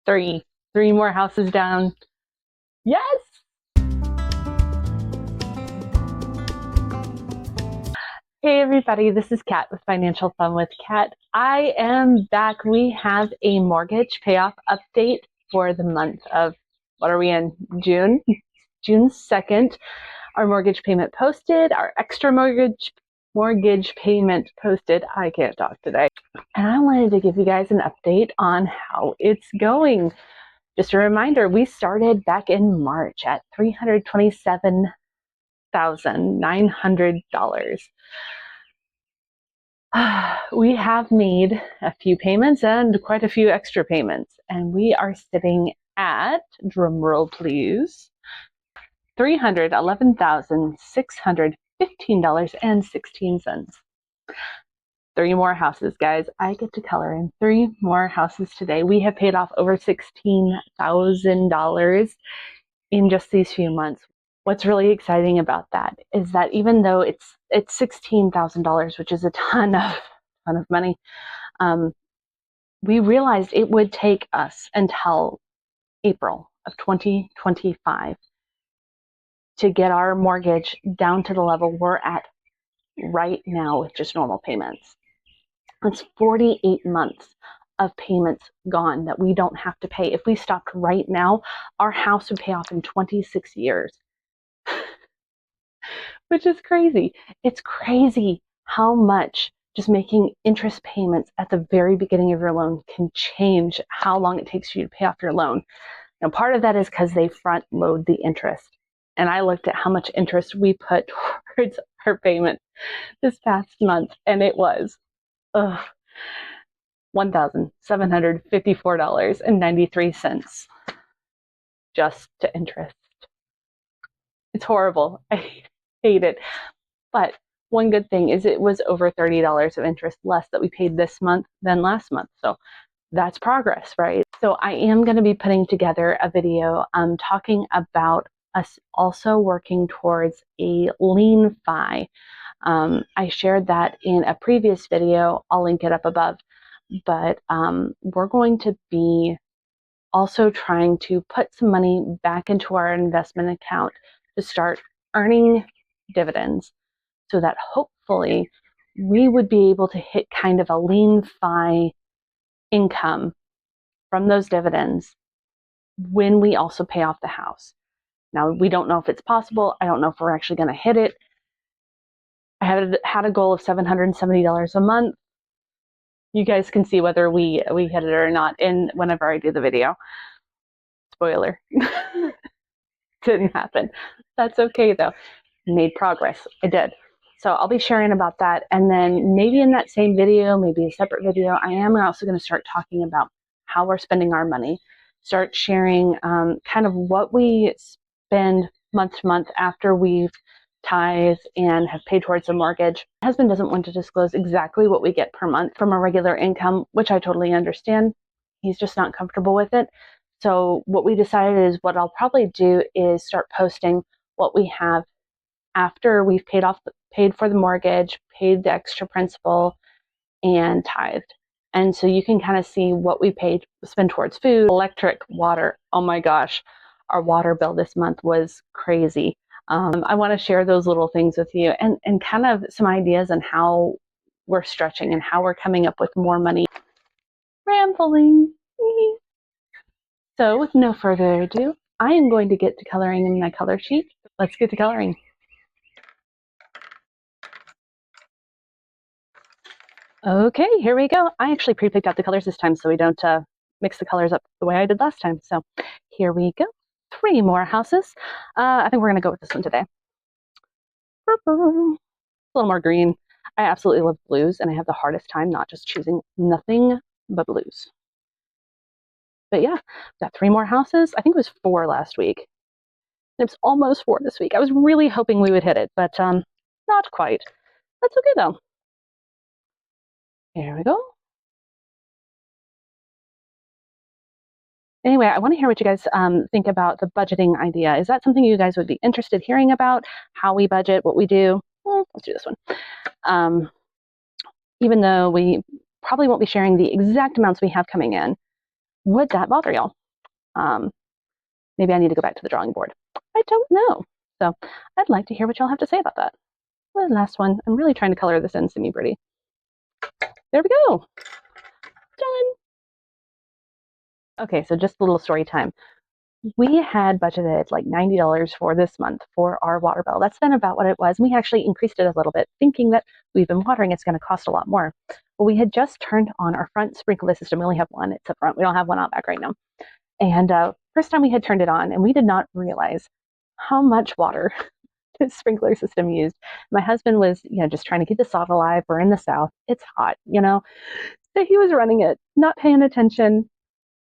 Three more houses down. Yes! Hey everybody, this is Kat with Financial Fun with Kat. I am back. We have a mortgage payoff update for the month of, what are we in, June? June 2nd. Our mortgage payment posted, our extra mortgage payment posted. I can't talk today. And I wanted to give you guys an update on how it's going. Just a reminder, we started back in March at $327,900. We have made a few payments and quite a few extra payments, and we are sitting at, drumroll please, $311,615.16. Three more houses, guys. I get to color in three more houses today. We have paid off over $16,000 in just these few months. What's really exciting about that is that even though it's $16,000, which is a ton of money, we realized it would take us until April of 2025 to get our mortgage down to the level we're at right now with just normal payments. It's 48 months of payments gone that we don't have to pay. If we stopped right now, our house would pay off in 26 years, which is crazy. It's crazy how much just making interest payments at the very beginning of your loan can change how long it takes you to pay off your loan. Now, part of that is because they front load the interest. And I looked at how much interest we put towards our payment this past month, and it was $1,754.93 just to interest. It's horrible. I hate it. But one good thing is it was over $30 of interest less that we paid this month than last month. So that's progress, right? So I am going to be putting together a video talking about us also working towards a lien fi. I shared that in a previous video. I'll link it up above. But we're going to be also trying to put some money back into our investment account to start earning dividends so that hopefully we would be able to hit kind of a lien fi income from those dividends when we also pay off the house. Now, we don't know if it's possible. I don't know if we're actually going to hit it. I had a goal of $770 a month. You guys can see whether we hit it or not in whenever I do the video. Spoiler. Didn't happen. That's okay though. Made progress. I did. So I'll be sharing about that. And then maybe in that same video, maybe a separate video, I am also going to start talking about how we're spending our money. Start sharing kind of what we spend month to month after we've tithe and have paid towards a mortgage. My husband doesn't want to disclose exactly what we get per month from our regular income, which I totally understand. He's just not comfortable with it. So what we decided is what I'll probably do is start posting what we have after we've paid for the mortgage, paid the extra principal, and tithed. And so you can kind of see what we spend towards food, electric, water. Oh my gosh, our water bill this month was crazy. I want to share those little things with you and kind of some ideas on how we're stretching and how we're coming up with more money. Rambling. So with no further ado, I am going to get to coloring in my color sheet. Let's get to coloring. Okay, here we go. I actually pre-picked out the colors this time so we don't mix the colors up the way I did last time. So here we go. Three more houses. I think we're going to go with this one today. Purple. A little more green. I absolutely love blues, and I have the hardest time not just choosing nothing but blues. But yeah, got three more houses. I think it was 4 last week. And it was almost 4 this week. I was really hoping we would hit it, but not quite. That's okay though. Here we go. Anyway, I want to hear what you guys think about the budgeting idea. Is that something you guys would be interested hearing about? How we budget, what we do? Let's do this one. Even though we probably won't be sharing the exact amounts we have coming in, would that bother y'all? Maybe I need to go back to the drawing board. I don't know. So I'd like to hear what y'all have to say about that. The last one. I'm really trying to color this in semi-pretty. There we go. Done. Okay, so just a little story time. We had budgeted like $90 for this month for our water bill. That's been about what it was. We actually increased it a little bit, thinking that we've been watering, it's going to cost a lot more. Well, we had just turned on our front sprinkler system. We only have one. It's up front. We don't have one out back right now. And first time we had turned it on, and we did not realize how much water this sprinkler system used. My husband was, just trying to keep the sod alive. We're in the South. It's hot, So he was running it, not paying attention,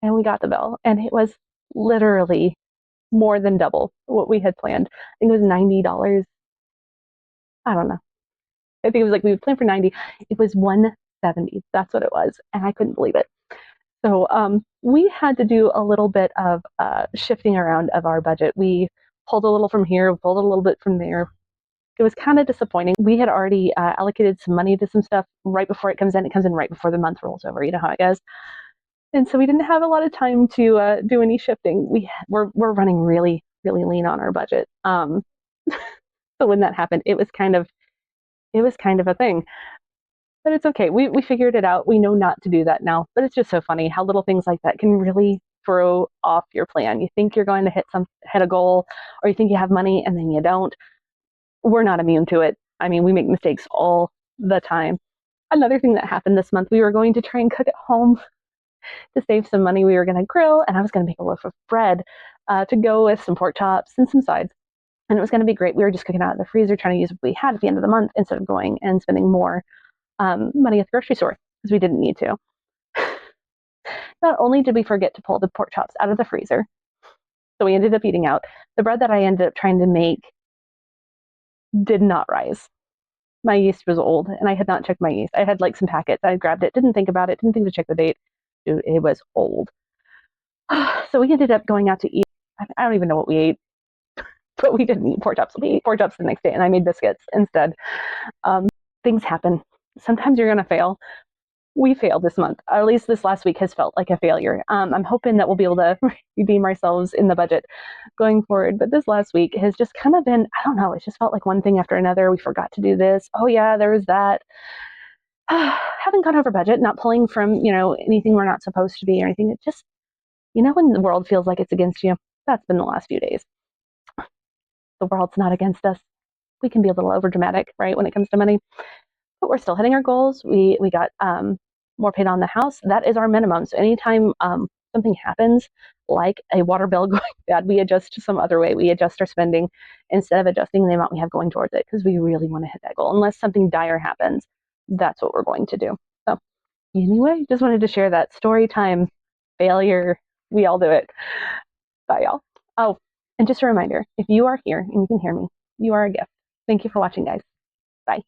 and we got the bill. And it was literally more than double what we had planned. I think it was $90. I don't know. I think it was like we would plan for 90. It was 170. That's what it was. And I couldn't believe it. So we had to do a little bit of shifting around of our budget. We pulled a little from here, pulled a little bit from there. It was kind of disappointing. We had already allocated some money to some stuff right before it comes in. It comes in right before the month rolls over. You know how it goes. And so we didn't have a lot of time to do any shifting. We're running really, really lean on our budget. So when that happened, it was kind of a thing. But it's okay. We figured it out. We know not to do that now. But it's just so funny how little things like that can really throw off your plan. You think you're going to hit a goal, or you think you have money and then you don't. We're not immune to it. I mean, we make mistakes all the time. Another thing that happened this month, we were going to try and cook at home to save some money. We were going to grill, and I was going to make a loaf of bread to go with some pork chops and some sides. And it was going to be great. We were just cooking out of the freezer, trying to use what we had at the end of the month instead of going and spending more money at the grocery store because we didn't need to. Not only did we forget to pull the pork chops out of the freezer, so we ended up eating out, the bread that I ended up trying to make did not rise. My yeast was old, and I had not checked my yeast. I had like some packets. I grabbed it, didn't think about it, didn't think to check the date. Dude, it was old. So we ended up going out to eat. I don't even know what we ate, but we didn't eat pork chops. We ate pork chops the next day, and I made biscuits instead. Things happen. Sometimes you're going to fail. We failed this month, or at least this last week has felt like a failure. I'm hoping that we'll be able to redeem ourselves in the budget going forward. But this last week has just kind of been, I don't know, it's just felt like one thing after another. We forgot to do this. Oh yeah, there was that. Haven't gone over budget, not pulling from, anything we're not supposed to be or anything. It just, when the world feels like it's against you, that's been the last few days. The world's not against us. We can be a little overdramatic, right, when it comes to money. But we're still hitting our goals. We got more paid on the house. That is our minimum. So anytime something happens, like a water bill going bad, we adjust to some other way. We adjust our spending instead of adjusting the amount we have going towards it because we really want to hit that goal. Unless something dire happens, that's what we're going to do. So anyway, just wanted to share that story time, failure. We all do it. Bye, y'all. Oh, and just a reminder, if you are here and you can hear me, you are a gift. Thank you for watching, guys. Bye.